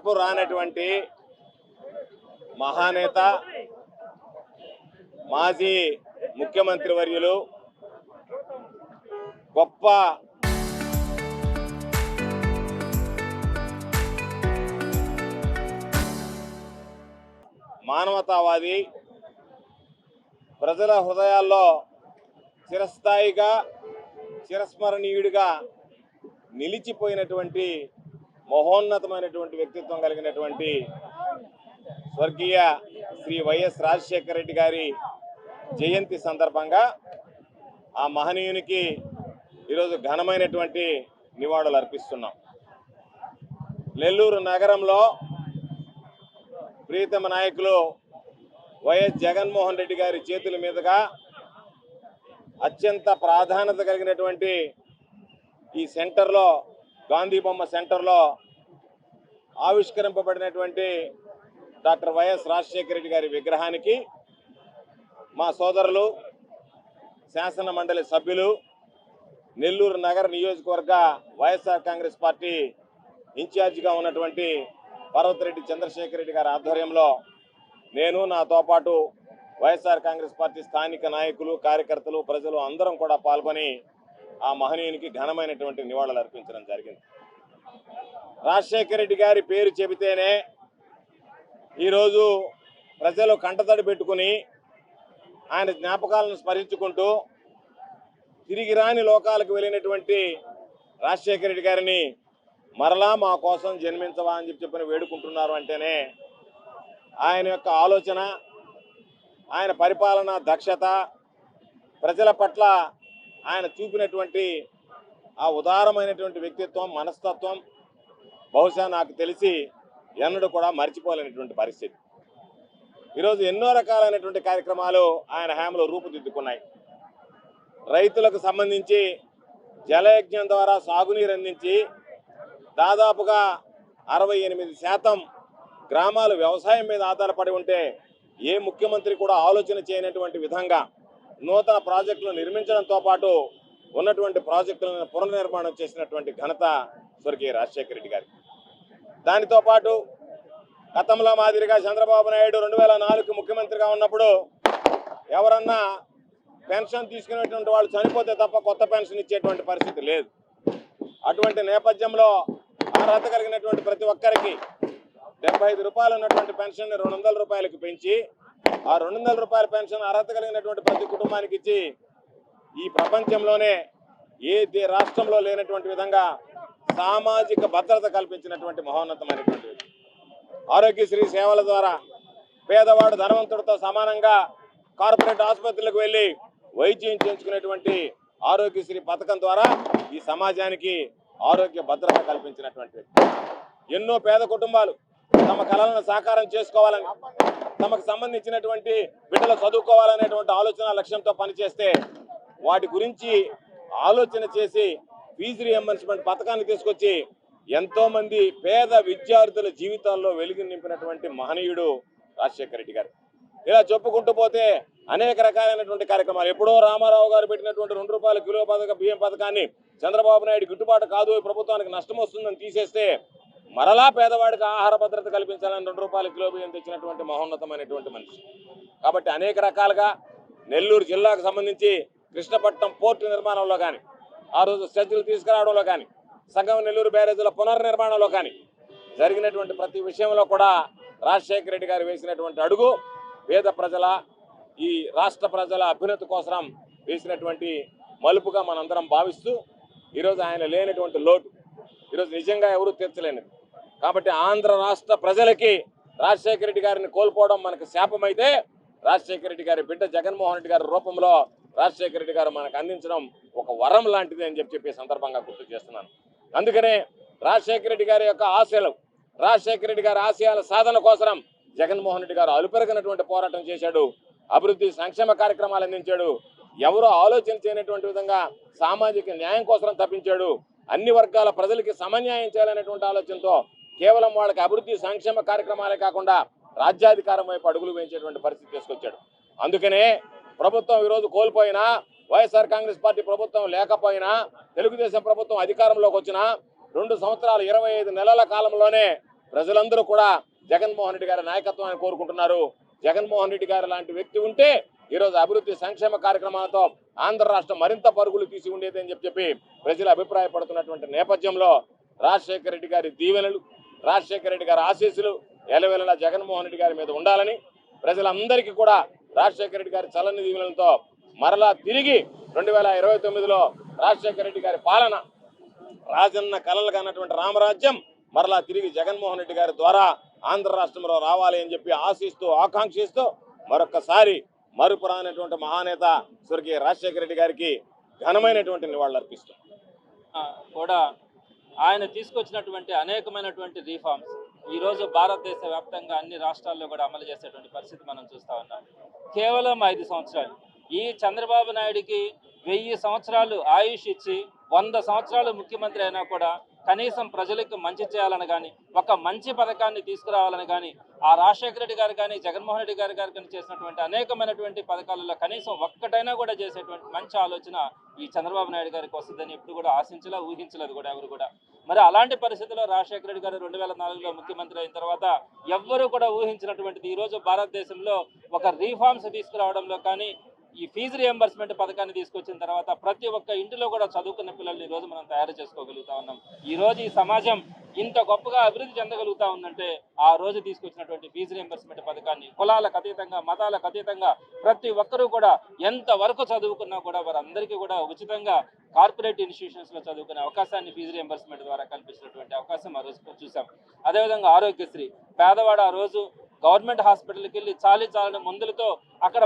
మరపు రానటువంటి మహానేత, మాజీ ముఖ్యమంత్రి వర్యులు, గొప్ప మానవతావాది, ప్రజల హృదయాల్లో చిరస్థాయిగా చిరస్మరణీయుడిగా నిలిచిపోయినటువంటి మహోన్నతమైనటువంటి వ్యక్తిత్వం కలిగినటువంటి స్వర్గీయ శ్రీ వైఎస్ రాజశేఖర రెడ్డి గారి జయంతి సందర్భంగా ఆ మహనీయునికి ఈరోజు ఘనమైనటువంటి నివాళులు అర్పిస్తున్నాం. నెల్లూరు నగరంలో ప్రీతమ నాయకులు వైఎస్ జగన్మోహన్ రెడ్డి గారి చేతుల మీదుగా అత్యంత ప్రాధాన్యత కలిగినటువంటి ఈ సెంటర్లో, గాంధీ బొమ్మ సెంటర్లో ఆవిష్కరింపబడినటువంటి డాక్టర్ వైఎస్ రాజశేఖర రెడ్డి గారి విగ్రహానికి మా సోదరులు, శాసన మండలి సభ్యులు, నెల్లూరు నగర నియోజకవర్గ వైఎస్ఆర్ కాంగ్రెస్ పార్టీ ఇన్ఛార్జిగా ఉన్నటువంటి పర్వతిరెడ్డి చంద్రశేఖర్ రెడ్డి గారి ఆధ్వర్యంలో నేను, నాతో పాటు వైఎస్ఆర్ కాంగ్రెస్ పార్టీ స్థానిక నాయకులు, కార్యకర్తలు, ప్రజలు అందరం కూడా పాల్గొని ఆ మహనీయునికి ఘనమైనటువంటి నివాళులు అర్పించడం జరిగింది. రాజశేఖర రెడ్డి గారి పేరు చెబితేనే ఈరోజు ప్రజలు కంటతడి పెట్టుకుని ఆయన జ్ఞాపకాలను స్మరించుకుంటూ తిరిగి రాని లోకాలకు వెళ్ళినటువంటి రాజశేఖర రెడ్డి గారిని మరలా మా కోసం జన్మించవా అని చెప్పి వేడుకుంటున్నారు అంటేనే ఆయన యొక్క ఆలోచన, ఆయన పరిపాలన దక్షత, ప్రజల పట్ల ఆయన చూపినటువంటి ఆ ఉదారమైనటువంటి వ్యక్తిత్వం, మనస్తత్వం బహుశా నాకు తెలిసి ఎన్నడూ కూడా మర్చిపోలేనటువంటి పరిస్థితి. ఈరోజు ఎన్నో రకాలైనటువంటి కార్యక్రమాలు ఆయన హయాంలో రూపుదిద్దుకున్నాయి. రైతులకు సంబంధించి జలయజ్ఞం ద్వారా సాగునీరు అందించి దాదాపుగా 68% గ్రామాలు వ్యవసాయం మీద ఆధారపడి ఉంటే ఏ ముఖ్యమంత్రి కూడా ఆలోచన చేయనటువంటి విధంగా నూతన ప్రాజెక్టులు నిర్మించడంతో పాటు ఉన్నటువంటి ప్రాజెక్టులను పునర్నిర్మాణం చేసినటువంటి ఘనత స్వర్గీయ రాజశేఖర రెడ్డి గారికి. దానితో పాటు గతంలో మాదిరిగా చంద్రబాబు నాయుడు 2004 ముఖ్యమంత్రిగా ఉన్నప్పుడు ఎవరన్నా పెన్షన్ తీసుకునేటువంటి వాళ్ళు చనిపోతే తప్ప కొత్త పెన్షన్ ఇచ్చేటువంటి పరిస్థితి లేదు. అటువంటి నేపథ్యంలో అర్హత కలిగినటువంటి ప్రతి ఒక్కరికి 75 రూపాయలు ఉన్నటువంటి పెన్షన్ 200 రూపాయలకు పెంచి ఆ 200 రూపాయల పెన్షన్ అర్హత కలిగినటువంటి ప్రతి కుటుంబానికి ఇచ్చి ఈ ప్రపంచంలోనే ఏ రాష్ట్రంలో లేనటువంటి విధంగా సామాజిక భద్రత కల్పించినటువంటి మహోన్నతమైనటువంటి ఆరోగ్యశ్రీ సేవల ద్వారా పేదవాడు ధనవంతుడితో సమానంగా కార్పొరేట్ ఆసుపత్రులకు వెళ్ళి వైద్యం చేయించుకునేటువంటి ఆరోగ్యశ్రీ పథకం ద్వారా ఈ సమాజానికి ఆరోగ్య భద్రత కల్పించినటువంటి ఎన్నో పేద కుటుంబాలు తమ కళలను సాకారం చేసుకోవాలని, తమకు సంబంధించినటువంటి బిడ్డలు చదువుకోవాలనేటువంటి ఆలోచన లక్ష్యంతో పనిచేస్తే వాటి గురించి ఆలోచన చేసి ఫీజు రీఎంబర్స్మెంట్ పథకాన్ని తీసుకొచ్చి ఎంతోమంది పేద విద్యార్థుల జీవితాల్లో వెలుగు నింపినటువంటి మహనీయుడు రాజశేఖర రెడ్డి గారు. ఇలా చెప్పుకుంటూ పోతే అనేక రకాలైనటువంటి కార్యక్రమాలు. ఎప్పుడో రామారావు గారు పెట్టినటువంటి 2 రూపాయల కిలో బియ్యం పథకాన్ని చంద్రబాబు నాయుడు గిట్టుబాటు కాదు, ప్రభుత్వానికి నష్టం వస్తుందని తీసేస్తే మరలా పేదవాడికి ఆహార భద్రత కల్పించాలని 2 రూపాయల కిలో బియ్యం తెచ్చినటువంటి మహోన్నతమైనటువంటి మనిషి. కాబట్టి అనేక రకాలుగా నెల్లూరు జిల్లాకు సంబంధించి కృష్ణపట్నం పోర్టు నిర్మాణంలో కానీ, ఆ రోజు స్ట్రెచ్లు తీసుకురావడంలో కానీ, సంగం నెల్లూరు బ్యారేజీల పునర్నిర్మాణంలో కానీ జరిగినటువంటి ప్రతి విషయంలో కూడా రాజశేఖర రెడ్డి గారు వేసినటువంటి అడుగు పేద ప్రజల, ఈ రాష్ట్ర ప్రజల అభ్యున్నతి కోసం వేసినటువంటి మలుపుగా మనందరం భావిస్తూ ఈరోజు ఆయన లేనటువంటి లోటు ఈరోజు నిజంగా ఎవరూ తీర్చలేనిది. కాబట్టి ఆంధ్ర రాష్ట్ర ప్రజలకి రాజశేఖర రెడ్డి గారిని కోల్పోవడం మనకు శాపమైతే, రాజశేఖర రెడ్డి గారి బిడ్డ జగన్మోహన్ రెడ్డి గారి రూపంలో రాజశేఖర రెడ్డి గారు మనకు అందించడం ఒక వరం లాంటిది అని చెప్పి సందర్భంగా గుర్తు చేస్తున్నాను. అందుకనే రాజశేఖర రెడ్డి గారి యొక్క ఆశలు, రాజశేఖర రెడ్డి గారి ఆశయాల సాధన కోసం జగన్మోహన్ రెడ్డి గారు అలుపెరగనటువంటి పోరాటం చేశాడు. అభివృద్ధి సంక్షేమ కార్యక్రమాలు అందించాడు. ఎవరో ఆలోచన చేయనటువంటి విధంగా సామాజిక న్యాయం కోసం తప్పించాడు. అన్ని వర్గాల ప్రజలకి సమన్యాయం చేయాలనేటువంటి ఆలోచనతో కేవలం వాళ్ళకి అభివృద్ధి సంక్షేమ కార్యక్రమాలే కాకుండా రాజ్యాధికారం వైపు అడుగులు వేయించేటువంటి పరిస్థితి తీసుకొచ్చాడు. అందుకనే ప్రభుత్వం ఈరోజు కోల్పోయినా, వైఎస్ఆర్ కాంగ్రెస్ పార్టీ ప్రభుత్వం లేకపోయినా, తెలుగుదేశం ప్రభుత్వం అధికారంలోకి వచ్చినా 2 సంవత్సరాలు 25 నెలల కాలంలోనే ప్రజలందరూ కూడా జగన్మోహన్ రెడ్డి గారి నాయకత్వాన్ని కోరుకుంటున్నారు. జగన్మోహన్ రెడ్డి గారు లాంటి వ్యక్తి ఉంటే ఈరోజు అభివృద్ధి సంక్షేమ కార్యక్రమాలతో ఆంధ్ర రాష్ట్రం మరింత పరుగులు తీసి ఉండేది అని చెప్పి ప్రజలు అభిప్రాయపడుతున్నటువంటి నేపథ్యంలో రాజశేఖర రెడ్డి గారి దీవెనలు, రాజశేఖర రెడ్డి గారి ఆశీస్సులు ఎలవెలలా జగన్మోహన్ రెడ్డి గారి మీద ఉండాలని, ప్రజలందరికీ కూడా రాజశేఖర రెడ్డి గారి చల్లని దీవెనలతో మరలా తిరిగి 2029లో రాజశేఖర రెడ్డి గారి పాలన, రాజన్న కలలు కన్నటువంటి రామరాజ్యం మరలా తిరిగి జగన్మోహన్ రెడ్డి గారి ద్వారా ఆంధ్ర రాష్ట్రంలో రావాలి అని చెప్పి ఆశిస్తూ ఆకాంక్షిస్తూ మరొక్కసారి మరుపురానటువంటి మహానేత స్వర్గీయ రాజశేఖర రెడ్డి గారికి ఘనమైనటువంటి నివాళులు అర్పిస్తాం. కూడా ఆయన తీసుకొచ్చినటువంటి అనేకమైనటువంటి రీఫార్మ్స్ ఈరోజు భారతదేశ వ్యాప్తంగా అన్ని రాష్ట్రాల్లో కూడా అమలు చేసేటువంటి పరిస్థితి మనం చూస్తూ ఉన్నాం. కేవలం 5 సంవత్సరాలు ఈ చంద్రబాబు నాయుడికి 1000 సంవత్సరాలు ఆయుష్ ఇచ్చి 100 సంవత్సరాలు ముఖ్యమంత్రి అయినా కూడా కనీసం ప్రజలకు మంచి చేయాలని కానీ, ఒక మంచి పథకాన్ని తీసుకురావాలని కానీ, ఆ రాజశేఖర రెడ్డి గారు కానీ జగన్మోహన్ రెడ్డి గారు కానీ చేసినటువంటి అనేకమైనటువంటి పథకాలలో కనీసం ఒక్కటైనా కూడా చేసేటువంటి మంచి ఆలోచన ఈ చంద్రబాబు నాయుడు గారికి వస్తుందని ఎప్పుడు కూడా ఆశించలే, ఊహించలేదు కూడా ఎవరు కూడా. మరి అలాంటి పరిస్థితుల్లో రాజశేఖర రెడ్డి గారు 2004లో ముఖ్యమంత్రి అయిన తర్వాత ఎవ్వరూ కూడా ఊహించినటువంటిది ఈరోజు భారతదేశంలో ఒక రీఫార్మ్స్ తీసుకురావడంలో కానీ, ఈ ఫీజు రియంబర్స్మెంట్ పథకాన్ని తీసుకొచ్చిన తర్వాత ప్రతి ఒక్క ఇంటిలో కూడా చదువుకున్న పిల్లల్ని ఈరోజు మనం తయారు చేసుకోగలుగుతా ఉన్నాం. ఈరోజు ఈ సమాజం ఇంత గొప్పగా అభివృద్ధి చెందగలుగుతా ఉందంటే ఆ రోజు తీసుకొచ్చినటువంటి ఫీజు రియంబర్స్మెంట్ పథకాన్ని కులాలకు అతీతంగా, మతాలకు అతీతంగా ప్రతి ఒక్కరూ కూడా ఎంతవరకు చదువుకున్నా కూడా వారందరికీ కూడా ఉచితంగా కార్పొరేట్ ఇన్స్టిట్యూషన్స్లో చదువుకునే అవకాశాన్ని ఫీజు రియంబర్స్మెంట్ ద్వారా కల్పించినటువంటి అవకాశం ఆ రోజు చూసాం. అదేవిధంగా ఆరోగ్యశ్రీ, పేదవాడు ఆ రోజు గవర్నమెంట్ హాస్పిటల్కి వెళ్ళి చాలని మందులతో అక్కడ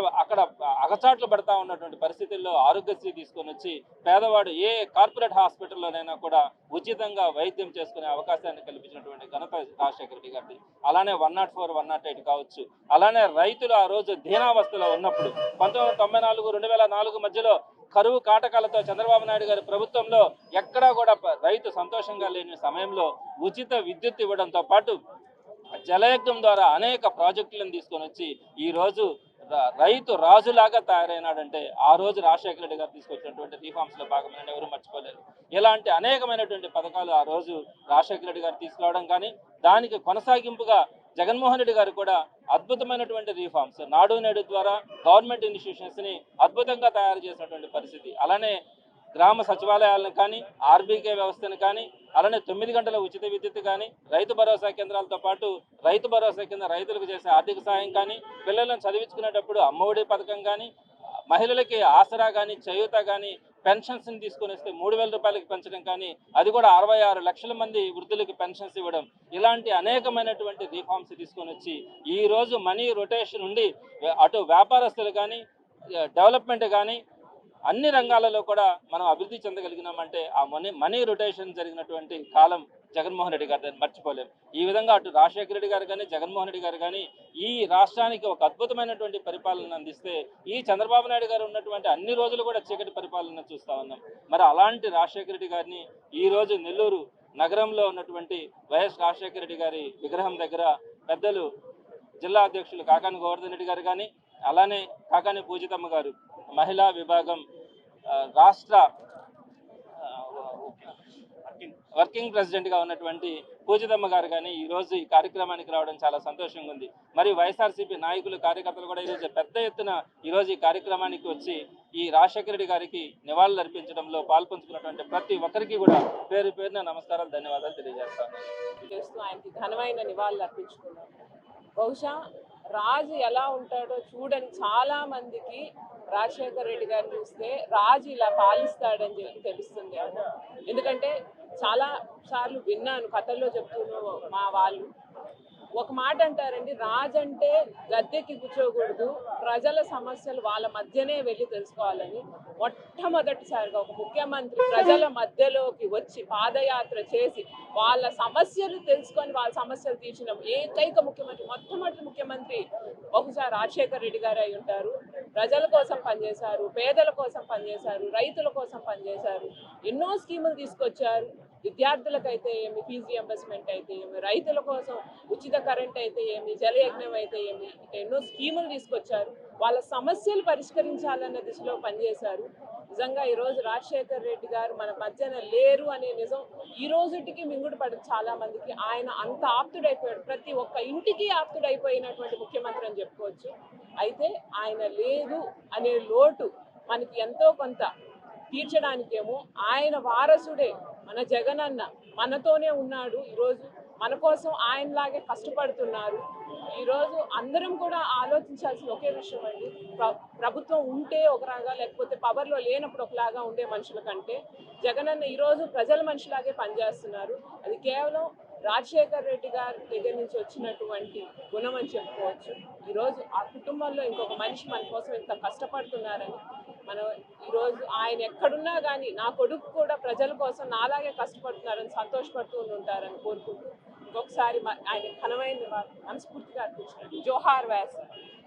అగచాట్లు పడతా ఉన్నటువంటి పరిస్థితుల్లో ఆరోగ్యశ్రీ తీసుకొని వచ్చి పేదవాడు ఏ కార్పొరేట్ హాస్పిటల్లోనైనా కూడా ఉచితంగా వైద్యం చేసుకునే అవకాశాన్ని కల్పించినటువంటి ఘనత రాజశేఖర రెడ్డి గారిది. అలానే 104, 108 కావచ్చు. అలానే రైతులు ఆ రోజు దీనావస్థలో ఉన్నప్పుడు 1994, 2004 మధ్యలో కరువు కాటకాలతో చంద్రబాబు నాయుడు గారి ప్రభుత్వంలో ఎక్కడా కూడా రైతు సంతోషంగా లేని సమయంలో ఉచిత విద్యుత్ ఇవ్వడంతో పాటు జలయజ్ఞం ద్వారా అనేక ప్రాజెక్టులను తీసుకొని వచ్చి ఈరోజు రైతు రాజులాగా తయారైనాడంటే ఆ రోజు రాజశేఖర రెడ్డి గారు తీసుకొచ్చినటువంటి రీఫార్మ్స్లో భాగమైన ఎవరు మర్చిపోలేరు. ఇలాంటి అనేకమైనటువంటి పథకాలు ఆ రోజు రాజశేఖర రెడ్డి గారు తీసుకురావడం కానీ, దానికి కొనసాగింపుగా జగన్మోహన్ రెడ్డి గారు కూడా అద్భుతమైనటువంటి రీఫార్మ్స్, నాడు నేడు ద్వారా గవర్నమెంట్ ఇన్స్టిట్యూషన్స్ని అద్భుతంగా తయారు చేసినటువంటి పరిస్థితి. అలానే గ్రామ సచివాలయాలను కానీ, ఆర్బీకే వ్యవస్థను కానీ, అలానే 9 గంటల ఉచిత విద్యుత్ కానీ, రైతు భరోసా కేంద్రాలతో పాటు రైతు భరోసా కింద రైతులకు చేసే ఆర్థిక సాయం కానీ, పిల్లలను చదివించుకునేటప్పుడు అమ్మఒడి పథకం కానీ, మహిళలకి ఆసరా కానీ, చేయూత కానీ, పెన్షన్స్ని తీసుకొని వస్తే 3000 రూపాయలకి పెంచడం కానీ, అది కూడా 66 లక్షల మంది వృద్ధులకి పెన్షన్స్ ఇవ్వడం, ఇలాంటి అనేకమైనటువంటి రీఫార్మ్స్ తీసుకొని వచ్చి ఈరోజు మనీ రొటేషన్ ఉండి అటు వ్యాపారస్తులు కానీ, డెవలప్మెంట్ కానీ అన్ని రంగాలలో కూడా మనం అభివృద్ధి చెందగలిగినామంటే ఆ మనీ రొటేషన్ జరిగినటువంటి కాలం జగన్మోహన్ రెడ్డి గారు మర్చిపోలేము. ఈ విధంగా అటు రాజశేఖర రెడ్డి గారు కానీ, జగన్మోహన్ రెడ్డి గారు కానీ ఈ రాష్ట్రానికి ఒక అద్భుతమైనటువంటి పరిపాలన అందిస్తే ఈ చంద్రబాబు నాయుడు గారు ఉన్నటువంటి అన్ని రోజులు కూడా చీకటి పరిపాలన చూస్తూ ఉన్నాం. మరి అలాంటి రాజశేఖర రెడ్డి గారిని ఈరోజు నెల్లూరు నగరంలో ఉన్నటువంటి వైఎస్ రాజశేఖర రెడ్డి గారి విగ్రహం దగ్గర పెద్దలు జిల్లా అధ్యక్షులు కాకాని గోవర్ధన్ రెడ్డి గారు కానీ, అలానే కాకాని పూజితమ్మ గారు మహిళా విభాగం రాష్ట్ర వర్కింగ్ ప్రెసిడెంట్గా ఉన్నటువంటి పూజితమ్మ గారు కానీ ఈరోజు ఈ కార్యక్రమానికి రావడం చాలా సంతోషంగా ఉంది. మరి వైఎస్ఆర్సీపీ నాయకులు, కార్యకర్తలు కూడా ఈరోజు పెద్ద ఎత్తున ఈరోజు ఈ కార్యక్రమానికి వచ్చి ఈ రాజశేఖర రెడ్డి గారికి నివాళులు అర్పించడంలో పాల్పంచుకున్నటువంటి ప్రతి ఒక్కరికి కూడా పేరు పేరున నమస్కారాలు, ధన్యవాదాలు తెలియజేస్తాను. ఆయనకి ఘనమైన నివాళులు అర్పించుకున్నాం. బహుశా రాజు ఎలా ఉంటాడో చూడని చాలా మందికి రాజశేఖర రెడ్డి గారిని చూస్తే రాజు ఇలా పాలిస్తాడని చెప్పి తెలుస్తుంది. ఎందుకంటే చాలా సార్లు విన్నాను, కథల్లో చెప్తున్నాను మా వాళ్ళు ఒక మాట అంటారండి, రాజు అంటే గద్దెకి కూర్చోకూడదు, ప్రజల సమస్యలు వాళ్ళ మధ్యనే వెళ్ళి తెలుసుకోవాలని. మొట్టమొదటిసారిగా ఒక ముఖ్యమంత్రి ప్రజల మధ్యలోకి వచ్చి పాదయాత్ర చేసి వాళ్ళ సమస్యలు తెలుసుకొని వాళ్ళ సమస్యలు తీర్చిన ఏకైక ముఖ్యమంత్రి, మొట్టమొదటి ముఖ్యమంత్రి బహుశా రాజశేఖర రెడ్డి గారు అయి ఉంటారు. ప్రజల కోసం పనిచేశారు, పేదల కోసం పనిచేశారు, రైతుల కోసం పనిచేశారు, ఎన్నో స్కీములు తీసుకొచ్చారు. విద్యార్థులకైతే ఏమి, ఫీజు రియంబర్స్మెంట్ అయితే ఏమి, రైతుల కోసం ఉచిత కరెంట్ అయితే ఏమి, జలయజ్ఞం అయితే ఏమి, ఇట్లా ఎన్నో స్కీములు తీసుకొచ్చారు. వాళ్ళ సమస్యలు పరిష్కరించాలన్న దిశలో పనిచేశారు. నిజంగా ఈరోజు రాజశేఖర్ రెడ్డి గారు మన మధ్యన లేరు అనే నిజం ఈ రోజుటికి మింగుడు పడదు చాలా మందికి. ఆయన అంత ఆప్తుడైపోయాడు, ప్రతి ఒక్క ఇంటికి ఆప్తుడైపోయినటువంటి ముఖ్యమంత్రి అని చెప్పుకోవచ్చు. అయితే ఆయన లేదు అనే లోటు మనకి ఎంతో కొంత తీర్చడానికేమో ఆయన వారసుడే మన జగనన్న మనతోనే ఉన్నాడు. ఈరోజు మన కోసం ఆయనలాగే కష్టపడుతున్నారు. ఈరోజు అందరం కూడా ఆలోచించాల్సిన ఒకే విషయం అండి, ప్రభుత్వం ఉంటే ఒకలాగా లేకపోతే పవర్లో లేనప్పుడు ఒకలాగా ఉండే మనుషుల కంటే జగనన్న ఈరోజు ప్రజల మనిషిలాగే పనిచేస్తున్నారు. అది కేవలం రాజశేఖర్ రెడ్డి గారి దగ్గర నుంచి వచ్చినటువంటి గుణం అని చెప్పుకోవచ్చు. ఈరోజు ఆ కుటుంబంలో ఇంకొక మనిషి మన కోసం ఇంత కష్టపడుతున్నారని మనం ఈరోజు ఆయన ఎక్కడున్నా కానీ నా కొడుకు కూడా ప్రజల కోసం నాలాగే కష్టపడుతున్నారని సంతోషపడుతూ ఉంటారని కోరుకుంటూ ఇంకొకసారి ఆయన ఘనమైన మనస్ఫూర్తిగా అర్పించినట్టు జోహార్ వ్యాస్.